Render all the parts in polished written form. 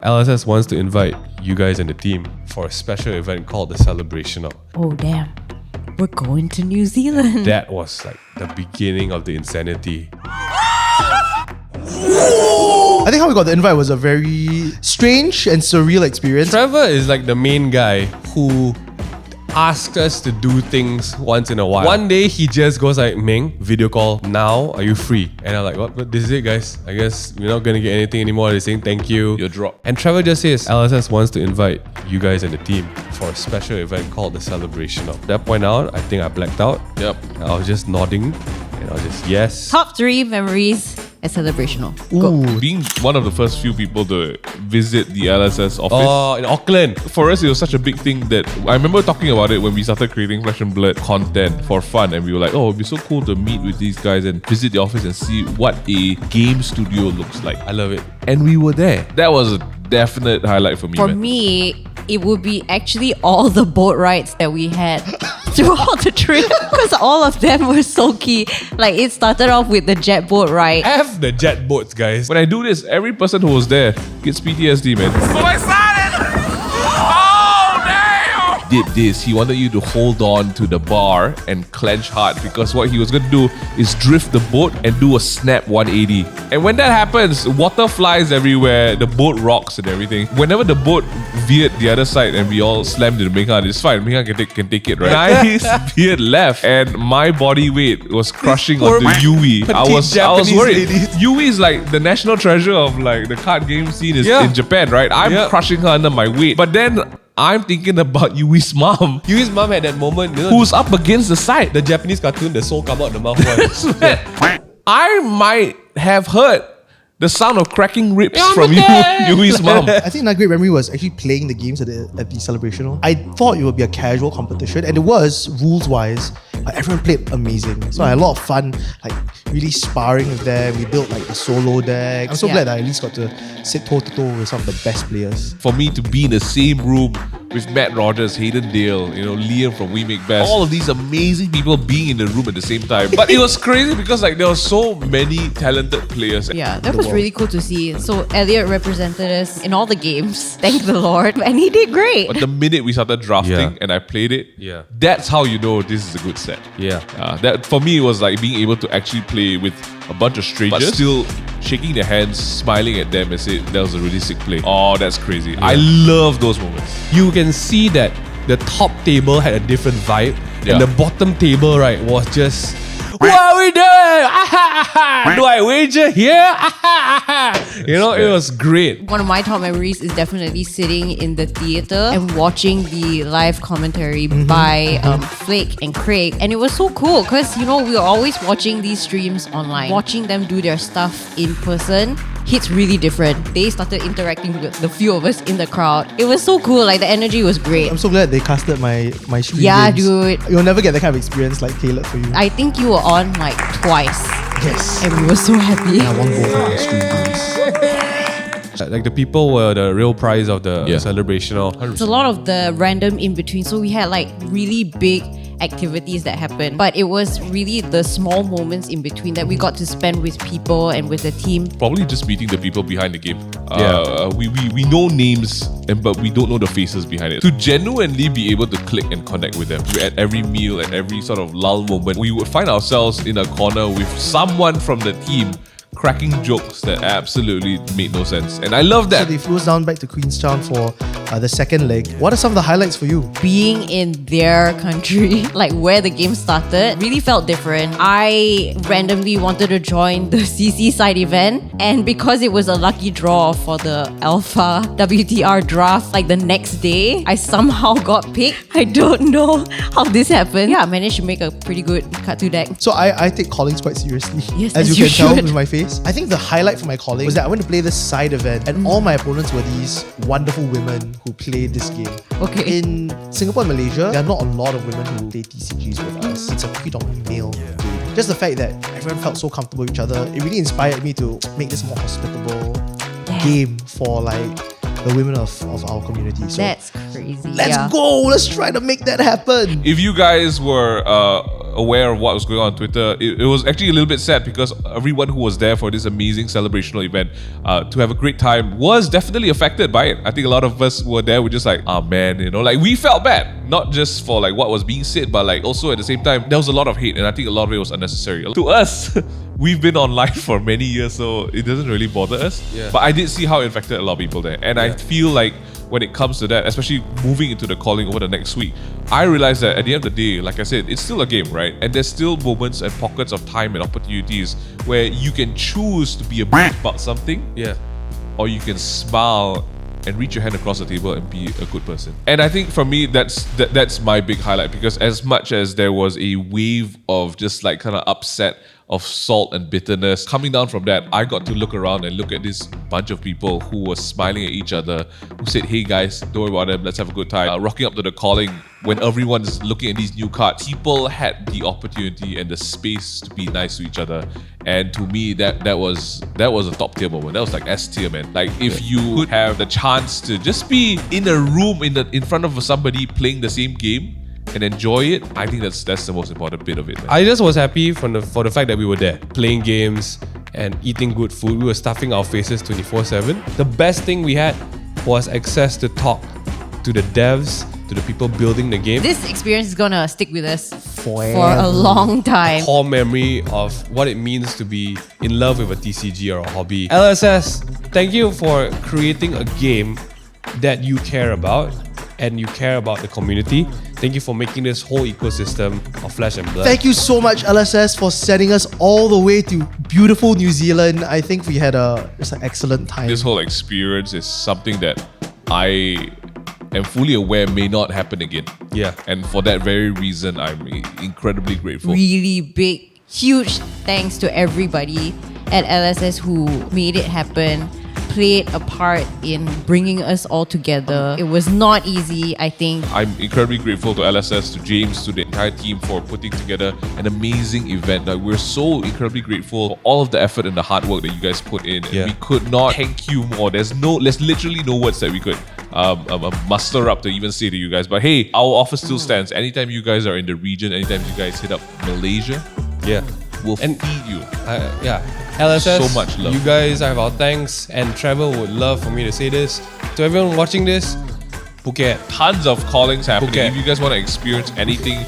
LSS wants to invite you guys and the team for a special event called the Celebrational. Oh damn, we're going to New Zealand. That was like the beginning of the insanity. I think how we got the invite was a very strange and surreal experience. Trevor is like the main guy who asked us to do things once in a while. One day he just goes like, Ming, video call now, are you free? And I'm like, what? This is it, guys. I guess we're not gonna get anything anymore. They're saying thank you. You're dropped. And Trevor just says, LSS wants to invite you guys and the team for a special event called the Celebrational. At that point out, I think I blacked out. Yep. I was just nodding and I was just, yes. Top 3 memories at Celebrational. Ooh. Being one of the first few people to visit the LSS office. Oh, in Auckland. For us, it was such a big thing that I remember talking about it when we started creating Flesh and Blood content for fun, and we were like, oh, it'd be so cool to meet with these guys and visit the office and see what a game studio looks like. I love it. And we were there. That was a definite highlight for me. For man. me, it would be actually all the boat rides that we had throughout the trip, because all of them were so key. Like, it started off with the jet boat ride. F the jet boats, guys. When I do this, every person who was there gets PTSD, man. So excited! Oh, damn! Did this. He wanted you to hold on to the bar and clench hard, because what he was going to do is drift the boat and do a snap 180. And when that happens, water flies everywhere, the boat rocks and everything. Whenever the boat veered the other side and we all slammed into Minghan, it's fine. Minghan can take it, right? Nice veered left, and my body weight was crushing onto Yui. I was worried. Yui is like the national treasure of like the card game scene in Japan, right? I'm crushing her under my weight. But then I'm thinking about Yui's mom, Yui's mom had that moment, you know, who's up against the side. the Japanese cartoon, the soul come out the mouth one. I might have heard the sound of cracking ribs from Yui's mom. I think another great memory was actually playing the games at the Celebrational. I thought it would be a casual competition, and it was, rules-wise. Everyone played amazing. So I had a lot of fun, like really sparring with them. We built like a solo deck. I'm so glad that I at least got to sit toe-to-toe with some of the best players. For me to be in the same room with Matt Rogers, Hayden Dale, you know, Liam from We Make Best, all of these amazing people being in the room at the same time. But it was crazy because like there were so many talented players. Yeah, that was really cool to see. So Elliot represented us in all the games, thank the Lord, and he did great. But the minute we started drafting and I played it, that's how you know this is a good set. Yeah. That for me, it was like being able to actually play with a bunch of strangers, but still shaking their hands, smiling at them and say that was a really sick play. Oh, that's crazy. I love those moments. You can see that the top table had a different vibe, and the bottom table, right, was just, what are we doing? Do I wager here? You know, it was great. One of my top memories is definitely sitting in the theater and watching the live commentary by Flake and Craig. And it was so cool because, you know, we were always watching these streams online. Watching them do their stuff in person hits really different. They started interacting with the few of us in the crowd. It was so cool. Like, the energy was great. I'm so glad they casted my stream Yeah, games. dude. You'll never get that kind of experience like tailored for you. I think you were on like twice. Yes. And we were so happy. I won't go for my stream games. Like the people were the real prize of the Celebrational. It's a lot of the random in between. So we had like really big activities that happened, but it was really the small moments in between that we got to spend with people and with the team. Probably just meeting the people behind the game. We know names, but we don't know the faces behind it. To genuinely be able to click and connect with them at every meal, at every sort of lull moment, we would find ourselves in a corner with someone from the team cracking jokes that absolutely made no sense. And I love that. So they flew us down back to Queenstown for the second leg. What are some of the highlights for you? Being in their country, like where the game started, really felt different. I randomly wanted to join the CC side event, and because it was a lucky draw for the Alpha WTR draft, like the next day, I somehow got picked. I don't know how this happened. Yeah, I managed to make a pretty good Katu deck. So I take callings quite seriously. Yes, as as you you can tell should. with my face. I think the highlight for my calling was that I went to play this side event, and all my opponents were these wonderful women who played this game. Okay. In Singapore and Malaysia, there are not a lot of women who play TCGs with us. It's a predominantly male game. Just the fact that everyone felt so comfortable with each other, it really inspired me to make this more hospitable game for like the women of our community. So That's crazy. let's go! Let's try to make that happen! If you guys were aware of what was going on Twitter, it was actually a little bit sad because everyone who was there for this amazing celebrational event to have a great time was definitely affected by it. I think a lot of us were there, we're just like, oh man, you know, like we felt bad, not just for like what was being said, but like also at the same time, there was a lot of hate, and I think a lot of it was unnecessary. To us, we've been online for many years, so it doesn't really bother us. Yeah. But I did see how it affected a lot of people there, and I feel like when it comes to that, especially moving into the calling over the next week, I realized that at the end of the day, like I said, it's still a game, right? And there's still moments and pockets of time and opportunities where you can choose to be a bitch about something, Yeah. or you can smile and reach your hand across the table and be a good person. And I think for me, that's my big highlight, because as much as there was a wave of just like kind of upset, of salt and bitterness coming down from that, I got to look around and look at this bunch of people who were smiling at each other, who said, hey guys, don't worry about them, let's have a good time. Rocking up to the calling when everyone's looking at these new cards. People had the opportunity and the space to be nice to each other. And to me, that was a top tier moment. That was like S tier, man. Like if you could have the chance to just be in a room in front of somebody playing the same game and enjoy it, I think that's the most important bit of it, man. I just was happy for the fact that we were there, playing games and eating good food. We were stuffing our faces 24/7. The best thing we had was access to talk to the devs, to the people building the game. This experience is gonna stick with us for a long time. Core memory of what it means to be in love with a TCG or a hobby. LSS, thank you for creating a game that you care about and you care about the community. Thank you for making this whole ecosystem of Flesh and Blood. Thank you so much, LSS, for sending us all the way to beautiful New Zealand. I think we had just an excellent time. This whole experience is something that I am fully aware may not happen again. Yeah. And for that very reason, I'm incredibly grateful. Really big, huge thanks to everybody at LSS who made it happen, played a part in bringing us all together. It was not easy, I think. I'm incredibly grateful to LSS, to James, to the entire team for putting together an amazing event. Like, we're so incredibly grateful for all of the effort and the hard work that you guys put in. Yeah. And we could not thank you more. There's literally no words that we could muster up to even say to you guys. But hey, our offer still stands. Anytime you guys are in the region, anytime you guys hit up Malaysia, Yeah. we'll And- feed you. Yeah. LSS, So much love. you guys have our thanks, and Trevor would love for me to say this. To everyone watching this, Phuket. Tons of callings happening. Okay. If you guys want to experience anything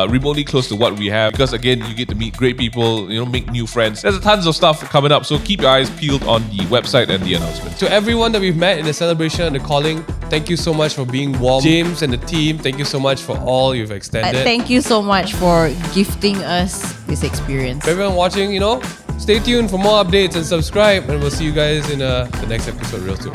remotely close to what we have, because again, you get to meet great people, make new friends. There's tons of stuff coming up, so keep your eyes peeled on the website and the announcements. To everyone that we've met in the celebration and the calling, thank you so much for being warm. James and the team, thank you so much for all you've extended. Thank you so much for gifting us this experience. For everyone watching, stay tuned for more updates and subscribe, and we'll see you guys in the next episode real soon.